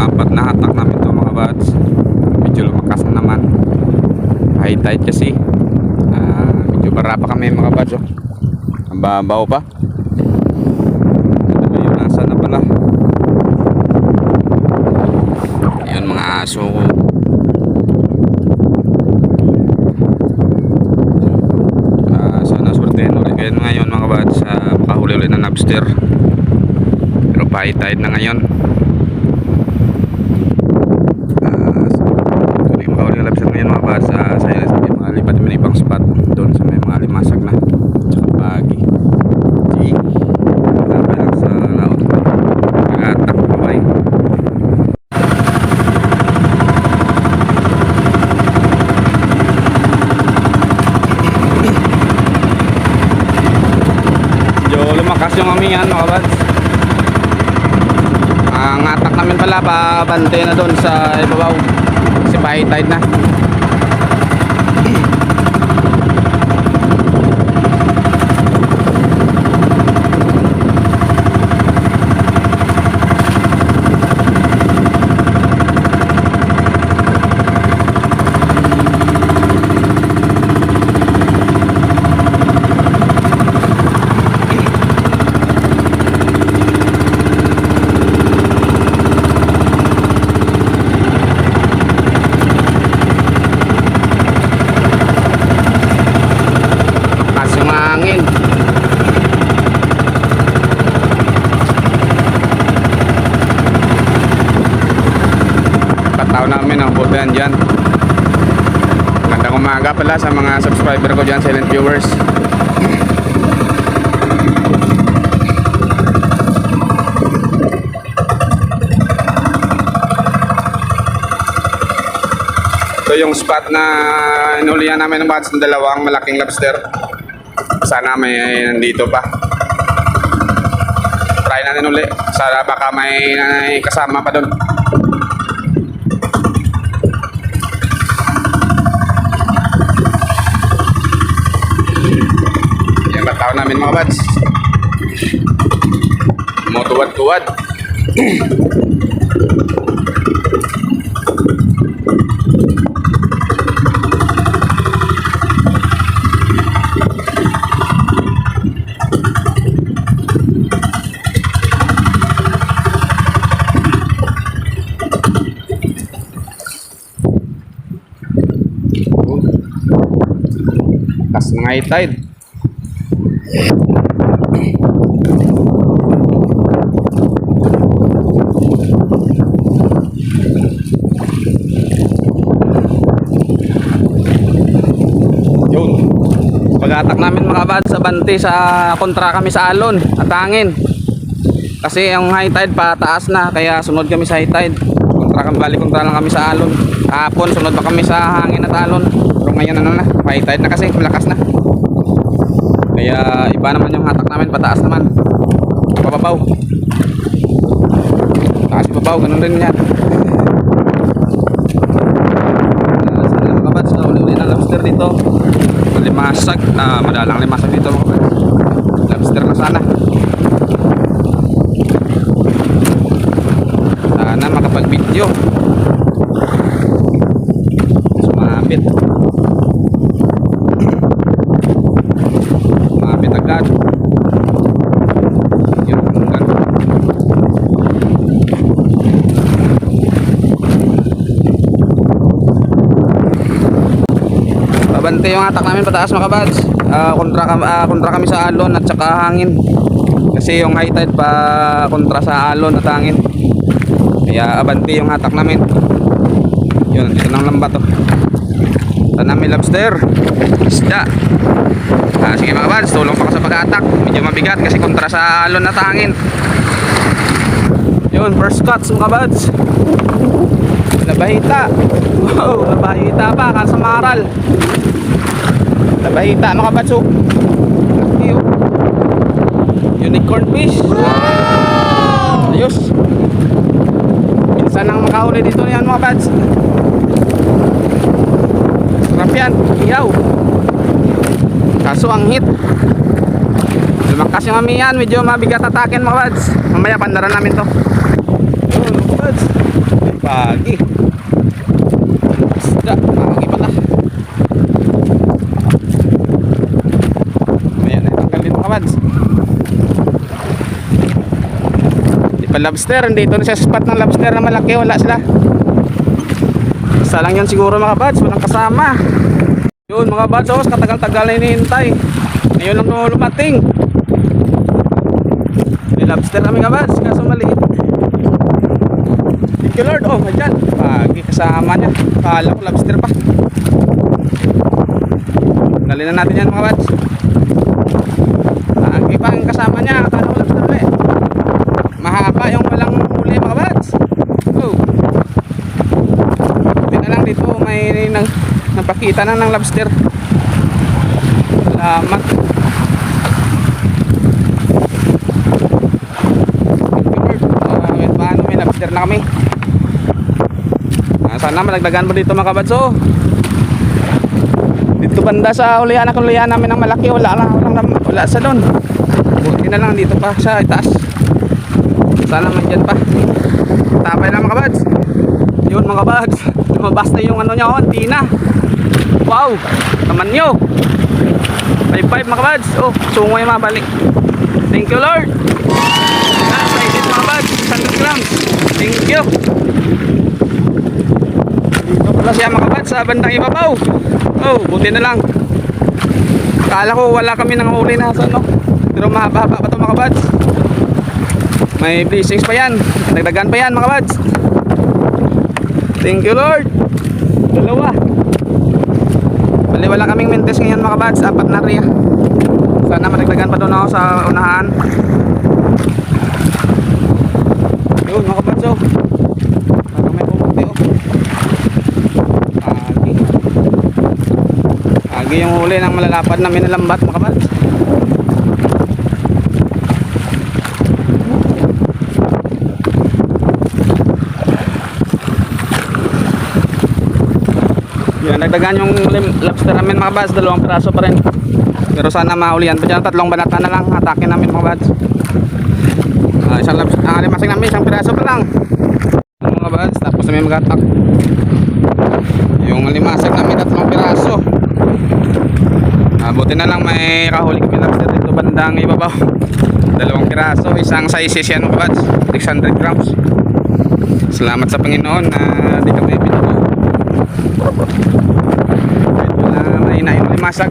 Pang-apat na hatak namin to mga bads. Medyo lumakas na naman. High tide kasi. Medyo bara pa kami mga bads. Ang babaw pa. Ito ba yun? Nasa na pala? Yun mga aso. Sana sortehan ulit kayo ngayon mga bads. Makahuli ulit na lobster. Pero high tide na ngayon. Tuloy makahuli na lobster ngayon mga bads. Sa mga lipat yung ibang spot doon sa may mga limasag na tsaka pagi. Sabi lang sa laot pa nag-attack pa ba lumakas yung amingan mga bads. Ang atak namin pala pabante na doon sa ibabaw kasi high tide na. Tao namin ang putan dyan. Magandang umaga pala sa mga subscriber ko dyan, silent viewers. Ito yung spot na inulihan namin ng bads ng dalawang malaking lobster. Sana may nandito pa. Try natin uli. Sana baka may kasama pa doon. Tao namin mga bads. Motuwad-tuwad. Kas ng high tide. Yun. Pag-atak namin mga bads sa bante sa kontra kami sa alon at hangin. Kasi ang high tide pataas na kaya sunod kami sa high tide. Kontra lang kami sa alon. Kahapon sunod pa kami sa hangin at alon. Pero ngayon ano na, high tide na kasi malakas na. Kaya iba naman yung hatak namin, pataas naman. Pababaw. Taas pababaw, ganun rin yan. Sana mga bads, uli-uli na lobster dito. Limasag, madalang limasag dito mga bads. Lobster na sana. Sana makapag-video. Sumabit. Agad. Yun, agad. Pabante yung atak namin pataas mga bads. Kontra kami sa alon at saka hangin. Kasi yung high tide pa kontra sa alon at hangin. Kaya abante yung atak namin. Yun, dito ng lambat to. Tanam may lobster. Isda. Sige mga bads, tulong pa ko sa pag-attack. Medyo mabigat kasi kontra sa alon at hangin. Yun, first cuts mga bads. Nabahita. Wow, nabahita pa, kasa maral. Nabahita mga bads. Unicorn fish. Wow! Ayos. Minsan ang makahuli dito yan mga bads. Sarap yan, ihaw. Kaso ang hit, lumakas yung amihan, medyo mabigat atakin mga bads. Mamaya pandaran namin to. Yun mga bads. Pagi. Isda, pagi pala. Ayan, tanggal din mga kabads. Di pa lobster, dito na sa spot ng lobster na malaki, wala sila. Isa lang yan siguro mga kabads, walang kasama. Yun mga kabads, oh, katagal-tagal na hinihintay. Ngayon lang lumating. May lobster kami kabads, kaso maliit. Thank you Lord, oh, dyan. Pagi kasama niya. Kala ko lobster pa. Dali na natin yan mga kabads. Pagi pa ang kasama niya, kala ko lobster ulit. Mahaba yung walang huli mga kabads. Oh. Buti na lang dito may napakita na ng lobster. Salamat. Paano may lobster na kami. Sana malagdagan mo dito mga kabads. Oh. Dito banda sa ulian namin ng malaki, wala sa doon. Buti na lang dito pa sa itaas. Sana man dyan pa. Tapay lang mga kabads. Yun mga kabads, lumabas na yung ano niya, oh, antina. Wow, naman nyo 5-5 mga kabads. Oh, sungo yung mabalik. Thank you Lord. Nasa edit mga kabads, 100 grams. Thank you. Dito pala siya mga kabads, sa bandang ibabaw. Oh, buti na lang. Akala ko wala kami nang huli na sa ano, pero mahaba-haba pa ito mga kabads. May blessings pa yan, nagdagan pa yan mga kabads. Thank you Lord. Dalawa. Bali wala kaming mintes ngayon mga kabads, 4 na riya. Sana madagdagan pa doon ako sa unahan. Yun mga kabads, oh. Parang may pumunti, oh. Agi yung huli ng malalapad na minalambat mga kabads. Yan, nagdagan yung lobster namin mga kabads, 2 piraso pa rin. Pero sana maulian pa dyan, 3 banata na lang atake namin mga kabads. Isang ang alimasing namin, 1 piraso pa lang mga kabads, tapos namin mag-attack. Yung alimasing namin 3 piraso. Buti na lang may kahuli kami lobster dito bandang ibabaw. 2 piraso, isang sizes yan mga kabads, 600 grams. Salamat sa Panginoon na di kami pinuto. Wala mahina yung limasag.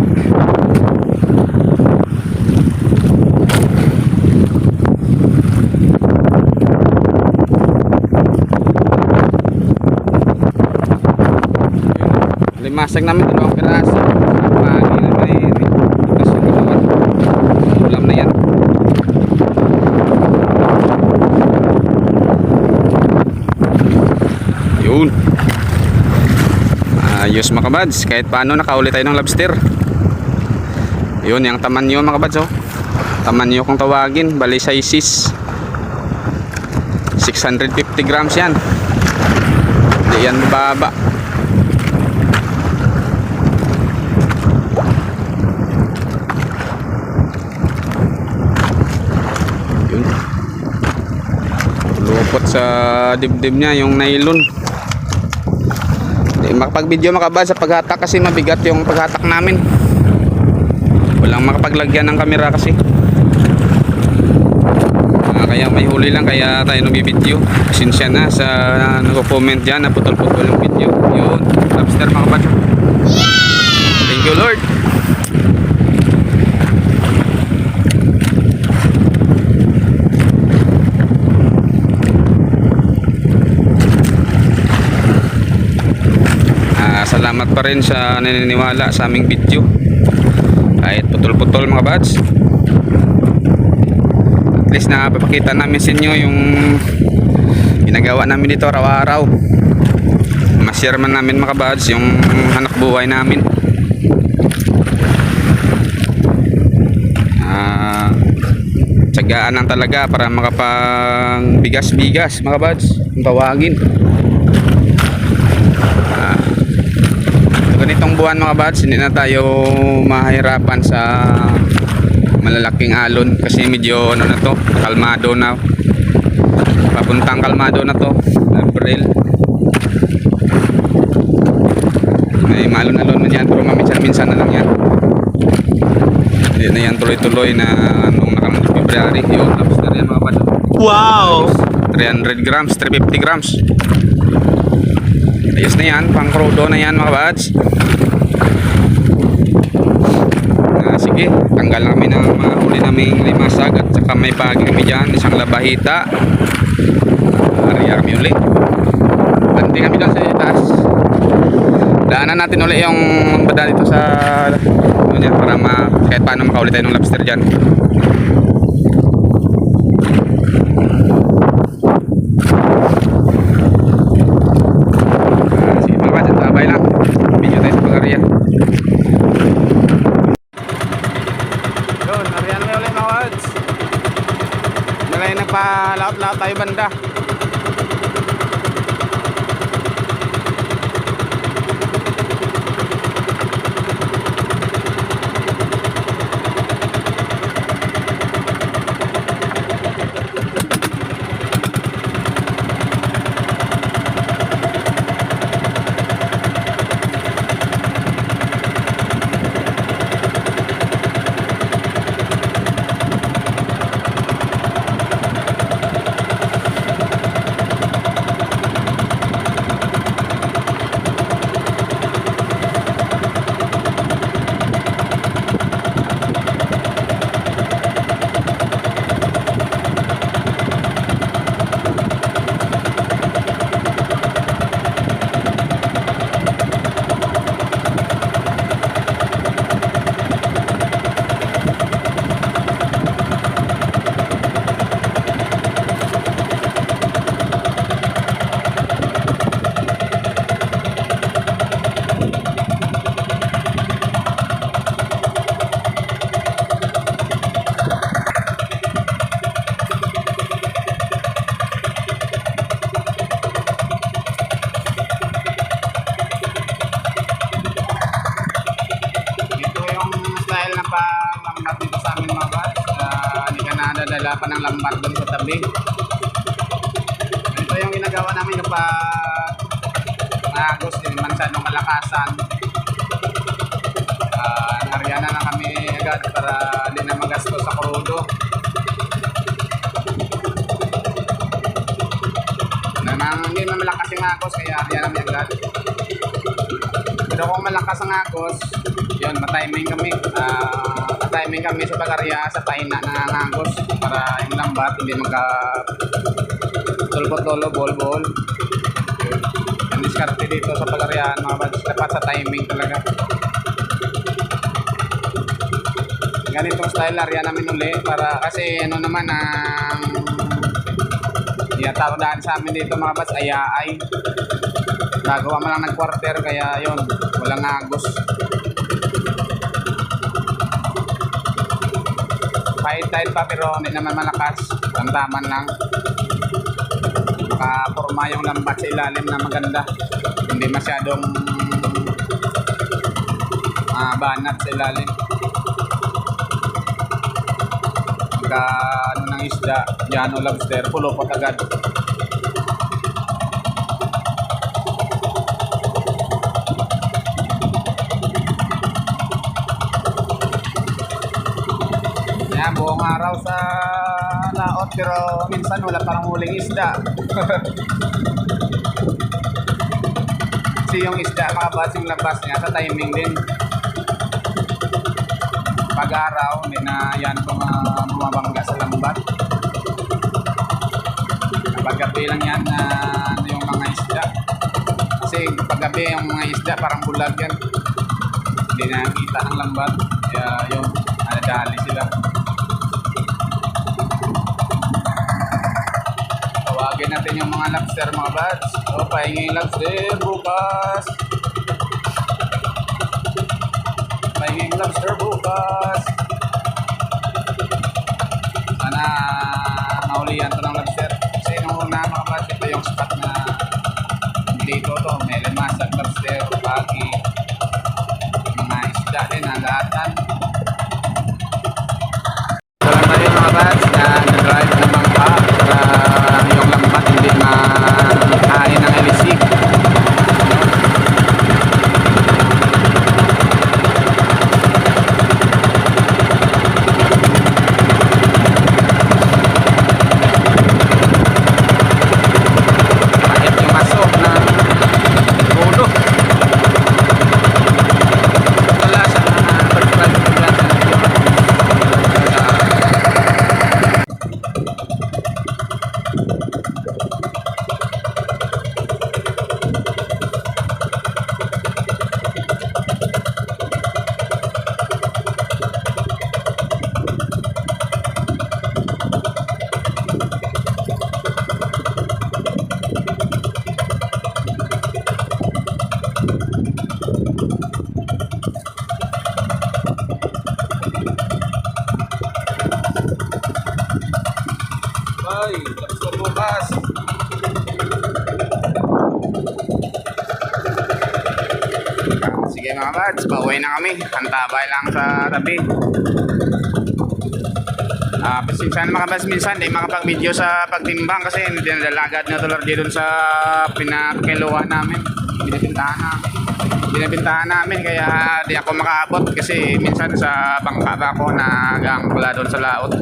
Limasag namin 2 piraso. Pagi na may ulam na yan. Yun. Ayos mga kabads, kahit paano nakauli tayo ng lobster. Yun, yung tamanyo mga kabads, oh. Tamanyo kung tawagin, bali sizes 650 grams yan. Hindi yan mababa. Yun. Lupot sa dibdib niya yung nylon. Makapag-video makabad sa paghatak kasi mabigat yung paghatak namin. Walang makapaglagyan ng kamera kasi. Kaya may huli lang, kaya tayo nag-video. Pasensya na sa nag-comment dyan na putol-putol yung video. Yun, lobster mga kabad. Thank you Lord. Salamat pa rin sa naniniwala sa aming video kahit putol-putol mga bads. At least napapakita namin sa inyo yung ginagawa namin dito araw-araw. Ma-share man namin mga bads yung hanap buhay namin. Tsagaan lang talaga para makapang bigas-bigas mga bads kung tawagin. Ganitong buwan mga bads, hindi na tayo mahirapan sa malalaking alon kasi medyo ano na to, kalmado na, papuntang kalmado na to, April. tuloy na nung nakamang February. Yung lobster yan mga bad. Wow! 300 grams, 350 grams. Ayos na yan, pang crudo na yan mga bads. Sige, tanggal na kami ng mga huli naming limasag at saka may bagi kami dyan, isang labahita. Ariya kami ulit. Tanti kami doon sa taas. Daanan natin ulit yung bada dito sa ano niya, para kahit paano makauli tayo ng lobster dyan. Sige mga bads, tabay lang. Video tayo sa pag-ariya. Yun, ariyan mo ulit mga bads. Nalay nagpa-laot-laot tayo banda. Lambat dito sa amin mga boss. Hindi ka na nadala pa ng lambat doon sa tabi. Ito yung ginagawa namin kapag nagos din mansadong malakasan. Nariyan na kami agad para hindi na magasto sa crudo. Hindi naman malakas yung agos kaya hariyan namin agad. Pero kung malakas ang agos, yun, matiming kami. Matiming kami sa pag-arya sa paina ng angos para yung lambat hindi magka tulbot-lolo, bol-bol. Ang diskarte dito sa pag-arya mga bads, dapat sa timing talaga. Ganitong style arya namin uli para kasi ano naman ang tawag sa amin dito mga bads, ayaay. Nagawa mo lang ng quarter kaya yun, walang agos. Pahit-tahit pa pero hindi naman malakas. Tamtaman lang. Nakaporma yung lambat sa ilalim na maganda. Hindi masyadong banat sa ilalim. Pagka ano ng isda, Jano lobster, pulupot agad. Buong araw sa laot pero minsan wala parang huling isda. Kasi yung isda mga boss, yung labas niya sa timing din. Pag araw hindi na yan bumabangga sa lambat. Pag gabi lang yan yung mga isda. Kasi pag gabi yung mga isda parang bulag yan. Hindi na kita ng lambat. Kaya yun, nadali sila. Tawagin natin yung mga lobster mga bads. O, pahinging lobster bukas. Pahinging lobster bukas. Sana maulihan to ng lobster. Kasi nung una mga bads, ito yung spot na dito to. May limasag lobster, pagi, mga isda din, alatan. So lang tayo mga bads na nag-drive ng bangka para yung lambat hindi makain ng elisik. kabads, pauwi na kami. Antabay lang sa tabi. Minsan mga kabads, minsan di makapag-video sa pagtimbang kasi hindi na lalagad na tular dito sa pinakiluhan namin. Binibintahan namin kaya di ako makaabot kasi minsan sa bangka ako na hanggang pula doon sa laot.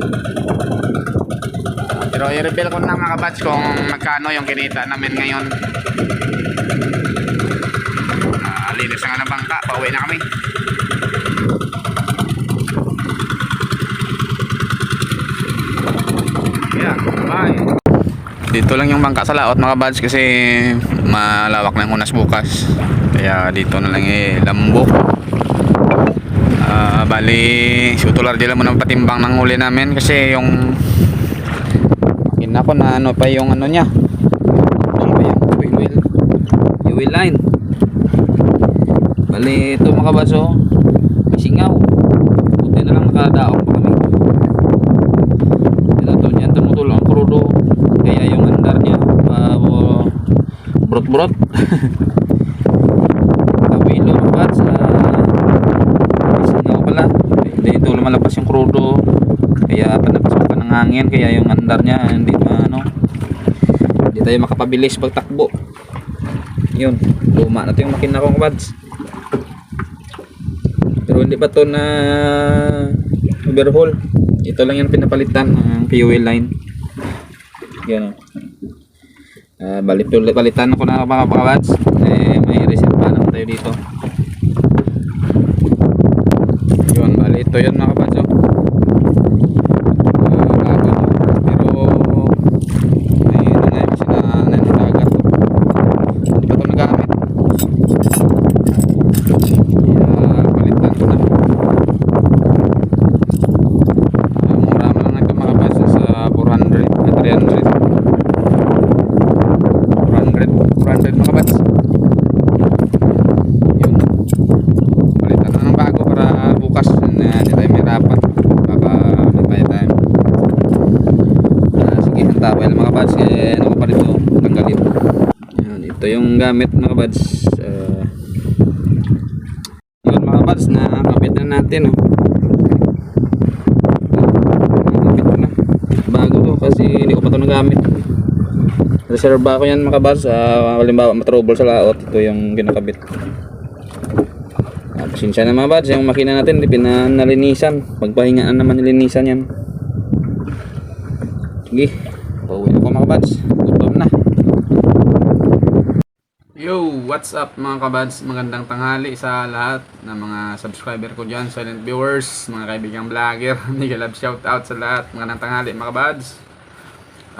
Pero i-reveal ko na mga kabads kung magkano yung kinita namin ngayon. Linis na nga ng bangka, pauwi na kami. Yeah, bye. Dito lang yung bangka sa laot mga kabads kasi malawak na yung unas bukas. Kaya dito na lang lambo. Bali, sutular dila mo ng patimbang ng huli namin kasi yung ako na ano pa yung ano niya. Ano pa yung wheel line. Bali ito mga kabaso, may singaw. Buti na lang nakadaong pa kami. Ito niyan tumutulong ang krudo. Kaya yung andar niya brot-brot. Kabilo mga kabats. May singaw pala. Dito lumalabas yung krudo. Kaya panapasukan ng hangin. Kaya yung andar niya hindi tayo makapabilis pagtakbo. Yun, luma na ito yung makina kong kabads. Pero hindi pa ito na overhaul. Ito lang yung pinapalitan ang fuel line. Yan. Palitan ko na mga kabads. May reserva naman tayo dito. Yun, bali ito yun mga kabads. Well mga bads, ano ko pa rin ito tanggalin. Yan, ito yung gamit mga bads. Yun mga bads, nakakabit na natin. Nakakabit ko na. Bago to kasi hindi ko pa ito nagamit. Reserva ko yan mga bads. Halimbawa matrouble sa laot, ito yung kinakabit. Pasensya na mga bads, yung makina natin hindi pinanalinisan. Magpahingaan naman nilinisan yan. Sige, pauwi ako mga kabads. Gutom na. Yo, what's up mga kabads? Magandang tanghali sa lahat ng mga subscriber ko dyan, silent viewers, mga kaibigang vlogger. Mega love shoutout sa lahat. Magandang tanghali mga kabads.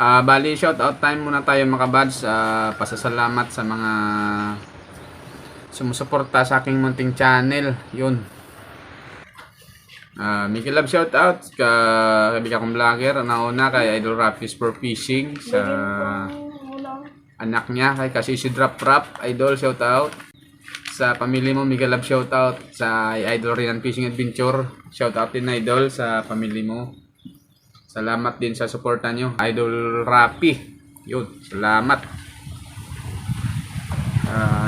Bali, shoutout time muna tayo mga kabads. Pasasalamat sa mga sumusuporta sa aking munting channel. Yun. Mega love shoutout kaibigan kong vlogger. Nauna kay Idol Rapis for Fishing, sa anak niya kay Kasisi Drop Idol shoutout. Sa pamilya mo mega love shoutout. Sa Idol Rinan Fishing Adventure shoutout din Idol sa pamilya mo. Salamat din sa suporta nyo Idol Rapi. Yun, salamat.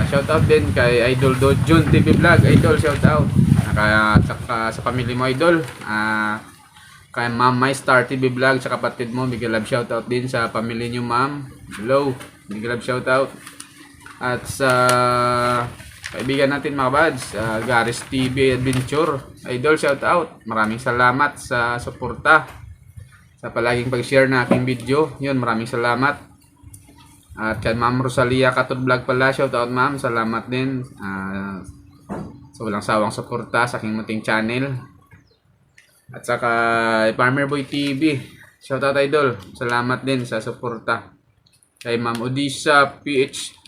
Shoutout din kay Idol Dojun TV Vlog Idol shoutout. Kaya sa pamilya mo Idol, kay Ma'am My Star TV Vlog sa kapatid mo, big love shoutout din sa pamilya niyo ma'am. Hello, big love shoutout. At sa kaibigan natin mga bads, Garis TV Adventure Idol shoutout. Maraming salamat sa suporta, sa palaging pag-share na aking video. Yun, maraming salamat. At kay Ma'am Rosalia Katod Vlog pala, shoutout ma'am, salamat din. So walang sawang suporta sa aking munting channel. At saka Farmer Boy TV, shoutout Idol, salamat din sa suporta. Kay Ma'am Odisa PH,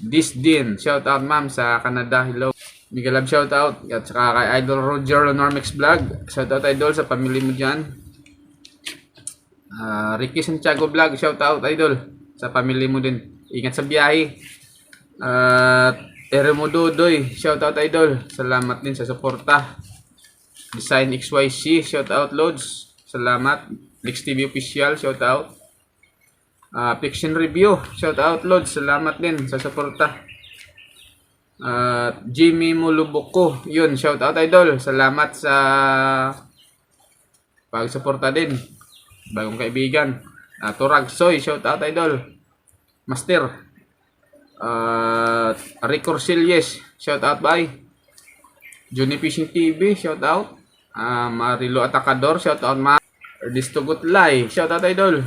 this din, shoutout ma'am sa Canada, hello. Mega love shoutout. At saka kay Idol Roger Normix Vlog, shoutout Idol sa pamilya mo dyan. Ricky Santiago Vlog, shoutout Idol sa pamilya mo din. Ingat sa biyahe. Eremo Dodoy, shoutout Idol, salamat din sa suporta. Design XYC, shoutout Lods, salamat. Next TV Official, shoutout. Fiction Review, shoutout Lods, salamat din sa suporta. At Jimmy Muluboko, yun, shout out idol. Salamat sa pagsuporta din. Bagong kaibigan. Turag Soy, shout out idol. Master. Rick Orsilles, shout out by. Johnny Fishing TV, shout out. Marilo Atacador, shout out ma. Distugot Lai, shout out idol.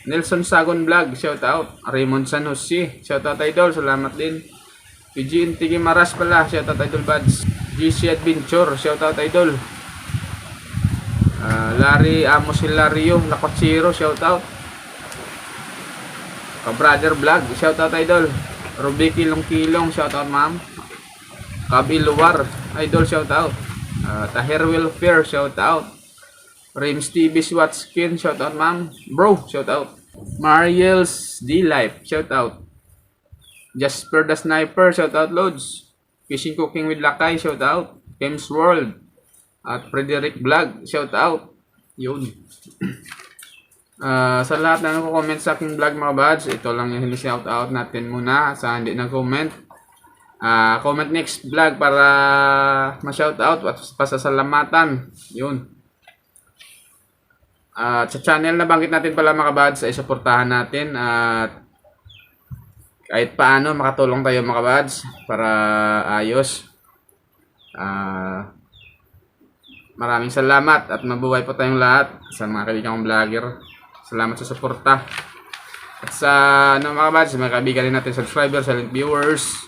Nelson Sagon Vlog, shout out. Raymond San Jose, shout out idol. Salamat din. PG Intigi Maras pala, shout out idol buds. GC Adventure, shout out idol. Larry Amos Hilario, Lacochiro, shout out. Brother Vlog, shout out idol. Ruby Kilong, shout out ma'am. Kabi Luwar, idol, shout out. Tahir Welfare, shout out. Rims TV Swatskin, shout out ma'am. Bro, shout out. Mariel's D-Life, shout out. Jasper the Sniper, shout out loads. Fishing Cooking with Lakay, shout out. Games World. At Frederick Vlog, shout out. Yun. Sa lahat na nagko-comment sa aking vlog mga buds, ito lang yung shout out natin muna. Sa hindi nag-comment, comment next vlog para ma-shout out at pasasalamatan. Yun. Sa channel na banggit natin pala mga buds ay suportahan natin at kahit paano makatulong tayo mga buds para ayos. Maraming salamat at mabuhay po tayong lahat sa mga kaibigan kong vlogger. Salamat sa suporta. At sa mga buds, mga kaibigan din natin, subscribers, silent viewers.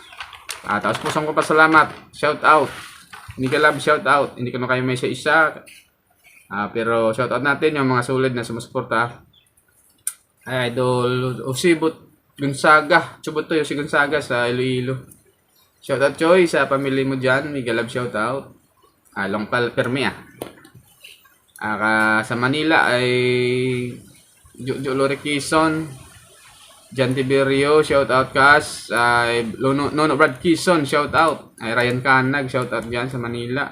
Tapos pusong ko pa salamat. Shout out. Hindi ka love, shout out. Hindi ko na kayo may isa-isa. Pero shout out natin yung mga solid na sumusuporta. Idol Usibot Gonzaga, Chubot to yung si Gonzaga sa Iloilo. Shout out Choy sa pamilya mo dyan, Miguel Love shout out. Longpal Permi sa Manila ay Lore Quezon, Jan Tiberio, shout out Kas, Nono Brad Quezon, shout out. Ryan Canag, shout out dyan sa Manila.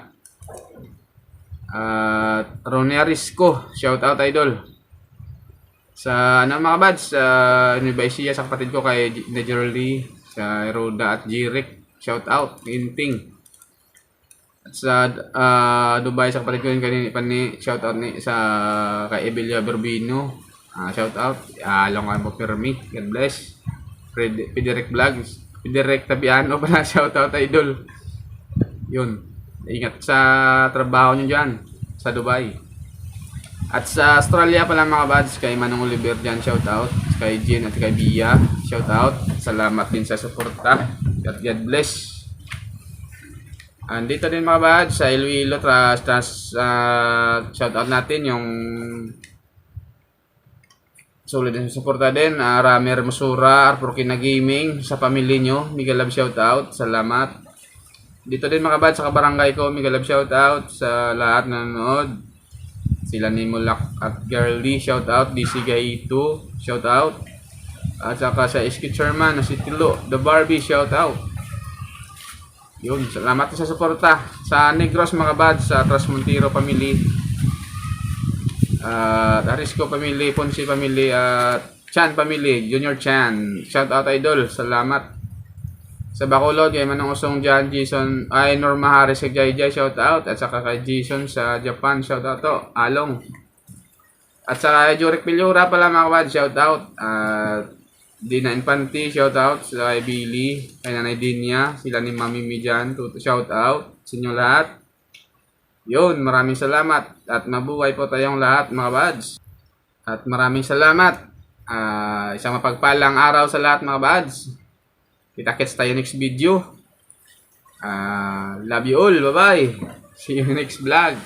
Ronia Risco, shout out idol. Sa mga buds, Nubaisia sa kapatid ko kay Najerly, sa Roda at Jirik, shout out. Inting. At sa Dubai sa kapatid ko yun kanina, shout out sa kay Ebelia Berbino, shout out. Long mo Permi, God bless. Frederick Vlogs, Frederick Tabiano pala, shout out idol. Yun. Ingat sa trabaho nyo dyan sa Dubai. At sa Australia pala mga buds, kay Manong Oliver dyan, shout out. Kay Jean at kay Bia, shout out. Salamat din sa suporta. At God bless. Andito din mga buds, sa Iloilo, shout out natin yung solid din suporta din. Ramer Masura, Arpurkina Gaming, sa pamilya nyo, Miguel Love shout out. Salamat. Dito din mga buds, sa kabarangay ko, Miguel Love shout out sa lahat na nanonood. Sila ni Mulak at Girly, shout out. DC Gaito, shout out. At saka sa SK Chairman na si Tilo The Barbie, shout out. Yun, salamat sa suporta. Sa Negros mga buds, sa Trasmontero family, Arisco family, Ponce family, Chan family, Junior Chan, shout out idol. Salamat. Sa Bacolod, kay Manong Usong dyan, Jason, Norma Harris kay Jai, shout out. At saka kay Jason sa Japan, shout out to, Along. At saka kay Jurek Pilyura pala mga kabad, shout out. Dina Infante, shout out. Sa kay Billy, kay Nanay Dinya, sila ni Mami Mi dyan, shout out. Sa inyo lahat. Yun, maraming salamat. At mabuhay po tayong lahat mga bads. At maraming salamat. Isang mapagpalang araw sa lahat mga bads. Kita-kits tayo next video. Love you all. Bye-bye. See you next vlog.